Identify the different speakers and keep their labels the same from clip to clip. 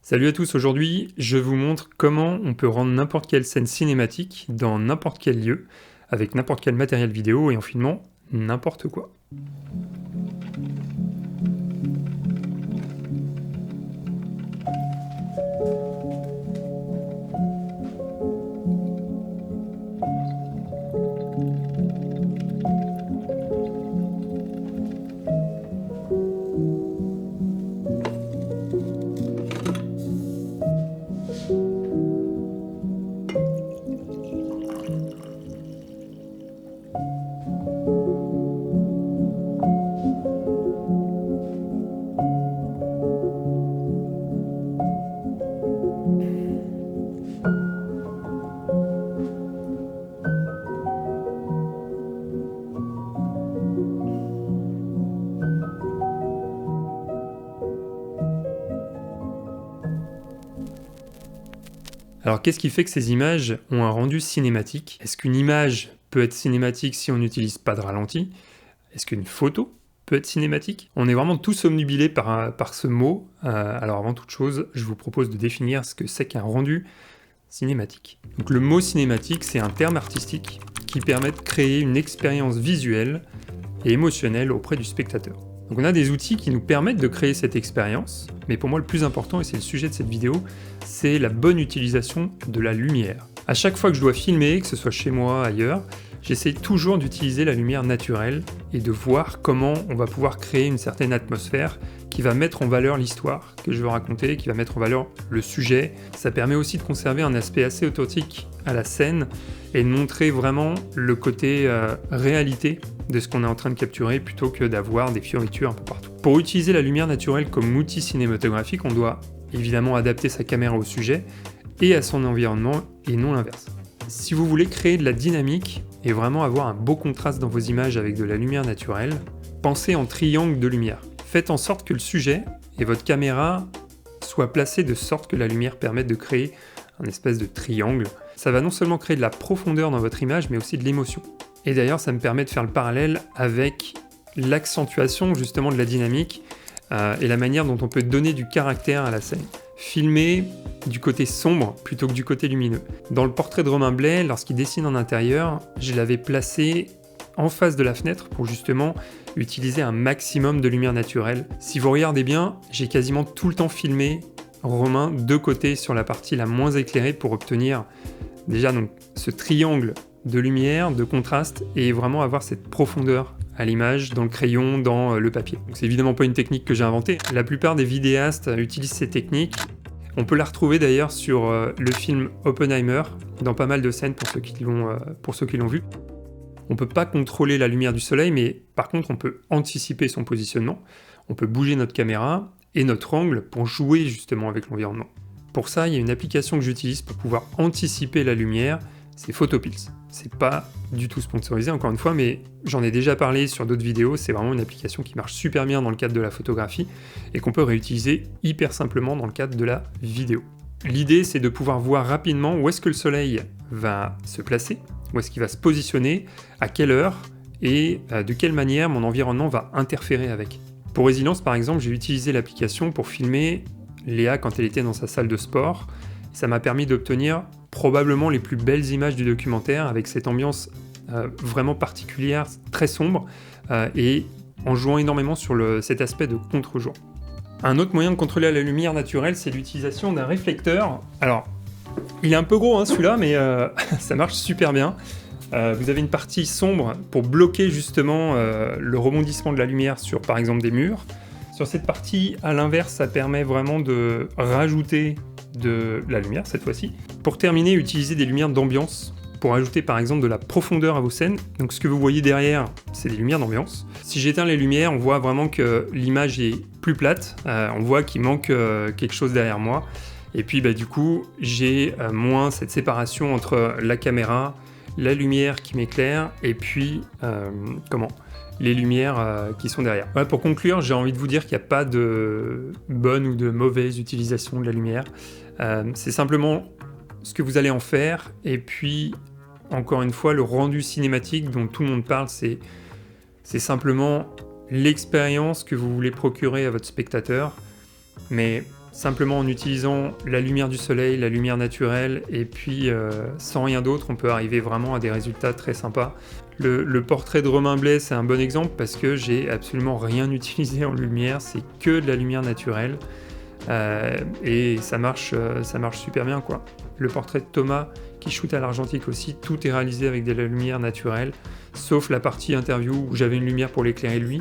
Speaker 1: Salut à tous, aujourd'hui je vous montre comment on peut rendre n'importe quelle scène cinématique dans n'importe quel lieu, avec n'importe quel matériel vidéo et en filmant n'importe quoi. Alors qu'est-ce qui fait que ces images ont un rendu cinématique? Est-ce qu'une image peut être cinématique si on n'utilise pas de ralenti? Est-ce qu'une photo peut être cinématique? On est vraiment tous omnubilés par ce mot. Alors avant toute chose, je vous propose de définir ce que c'est qu'un rendu cinématique. Donc le mot cinématique, c'est un terme artistique qui permet de créer une expérience visuelle et émotionnelle auprès du spectateur. Donc on a des outils qui nous permettent de créer cette expérience, mais pour moi le plus important, et c'est le sujet de cette vidéo, c'est la bonne utilisation de la lumière. À chaque fois que je dois filmer, que ce soit chez moi, ailleurs, j'essaie toujours d'utiliser la lumière naturelle et de voir comment on va pouvoir créer une certaine atmosphère qui va mettre en valeur l'histoire que je veux raconter, qui va mettre en valeur le sujet. Ça permet aussi de conserver un aspect assez authentique à la scène et de montrer vraiment le côté réalité de ce qu'on est en train de capturer plutôt que d'avoir des fioritures un peu partout. Pour utiliser la lumière naturelle comme outil cinématographique, on doit évidemment adapter sa caméra au sujet et à son environnement et non l'inverse. Si vous voulez créer de la dynamique et vraiment avoir un beau contraste dans vos images avec de la lumière naturelle, pensez en triangle de lumière. Faites en sorte que le sujet et votre caméra soient placés de sorte que la lumière permette de créer un espèce de triangle. Ça va non seulement créer de la profondeur dans votre image, mais aussi de l'émotion. Et d'ailleurs, ça me permet de faire le parallèle avec l'accentuation justement de la dynamique et la manière dont on peut donner du caractère à la scène. Filmer du côté sombre plutôt que du côté lumineux. Dans le portrait de Romain Blais, lorsqu'il dessine en intérieur, je l'avais placé en face de la fenêtre pour justement utiliser un maximum de lumière naturelle. Si vous regardez bien, j'ai quasiment tout le temps filmé Romain de côté sur la partie la moins éclairée pour obtenir déjà donc ce triangle de lumière, de contraste et vraiment avoir cette profondeur à l'image, dans le crayon, dans le papier. Donc c'est évidemment pas une technique que j'ai inventée. La plupart des vidéastes utilisent ces techniques. On peut la retrouver d'ailleurs sur le film Oppenheimer, dans pas mal de scènes pour ceux qui l'ont vu. On peut pas contrôler la lumière du soleil, mais par contre on peut anticiper son positionnement. On peut bouger notre caméra et notre angle pour jouer justement avec l'environnement. Pour ça, il y a une application que j'utilise pour pouvoir anticiper la lumière, c'est Photopills. C'est pas du tout sponsorisé encore une fois, mais j'en ai déjà parlé sur d'autres vidéos, c'est vraiment une application qui marche super bien dans le cadre de la photographie et qu'on peut réutiliser hyper simplement dans le cadre de la vidéo. L'idée, c'est de pouvoir voir rapidement où est-ce que le soleil va se placer, où est-ce qu'il va se positionner, à quelle heure et de quelle manière mon environnement va interférer avec. Pour Résilience, par exemple, j'ai utilisé l'application pour filmer Léa quand elle était dans sa salle de sport. Ça m'a permis d'obtenir probablement les plus belles images du documentaire avec cette ambiance vraiment particulière, très sombre, et en jouant énormément sur cet aspect de contre-jour. Un autre moyen de contrôler la lumière naturelle, c'est l'utilisation d'un réflecteur. Alors, il est un peu gros celui-là, mais ça marche super bien. Vous avez une partie sombre pour bloquer justement le rebondissement de la lumière sur par exemple des murs. Sur cette partie, à l'inverse, ça permet vraiment de rajouter de la lumière cette fois-ci. Pour terminer, utilisez des lumières d'ambiance pour ajouter par exemple de la profondeur à vos scènes. Donc ce que vous voyez derrière, c'est des lumières d'ambiance. Si j'éteins les lumières, on voit vraiment que l'image est plus plate, on voit qu'il manque quelque chose derrière moi. Et puis du coup, j'ai moins cette séparation entre la caméra, la lumière qui m'éclaire et puis les lumières qui sont derrière. Voilà, pour conclure, j'ai envie de vous dire qu'il n'y a pas de bonne ou de mauvaise utilisation de la lumière. C'est simplement ce que vous allez en faire et puis encore une fois le rendu cinématique dont tout le monde parle, c'est simplement l'expérience que vous voulez procurer à votre spectateur. Mais simplement en utilisant la lumière du soleil, la lumière naturelle, et puis sans rien d'autre, on peut arriver vraiment à des résultats très sympas. Le portrait de Romain Blais, c'est un bon exemple parce que j'ai absolument rien utilisé en lumière, c'est que de la lumière naturelle, et ça marche super bien, quoi. Le portrait de Thomas, qui shoot à l'argentique aussi, tout est réalisé avec de la lumière naturelle, sauf la partie interview où j'avais une lumière pour l'éclairer lui,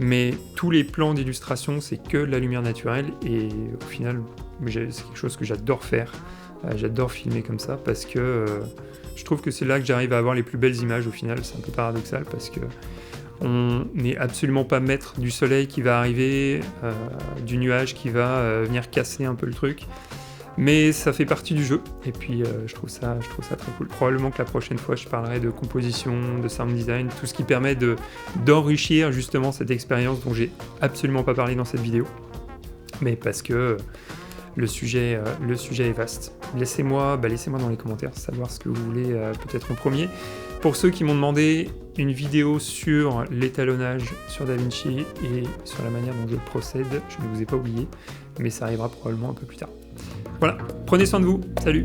Speaker 1: mais tous les plans d'illustration, c'est que de la lumière naturelle, et au final, c'est quelque chose que j'adore faire. J'adore filmer comme ça, parce que je trouve que c'est là que j'arrive à avoir les plus belles images au final. C'est un peu paradoxal, parce que on n'est absolument pas maître du soleil qui va arriver, du nuage qui va venir casser un peu le truc. Mais ça fait partie du jeu, et puis je trouve ça très cool. Probablement que la prochaine fois, je parlerai de composition, de sound design, tout ce qui permet d'enrichir justement cette expérience dont j'ai absolument pas parlé dans cette vidéo. Mais parce que le sujet est vaste. Laissez-moi dans les commentaires savoir ce que vous voulez peut-être en premier. Pour ceux qui m'ont demandé une vidéo sur l'étalonnage sur DaVinci et sur la manière dont je procède, je ne vous ai pas oublié, mais ça arrivera probablement un peu plus tard. Voilà, prenez soin de vous, salut!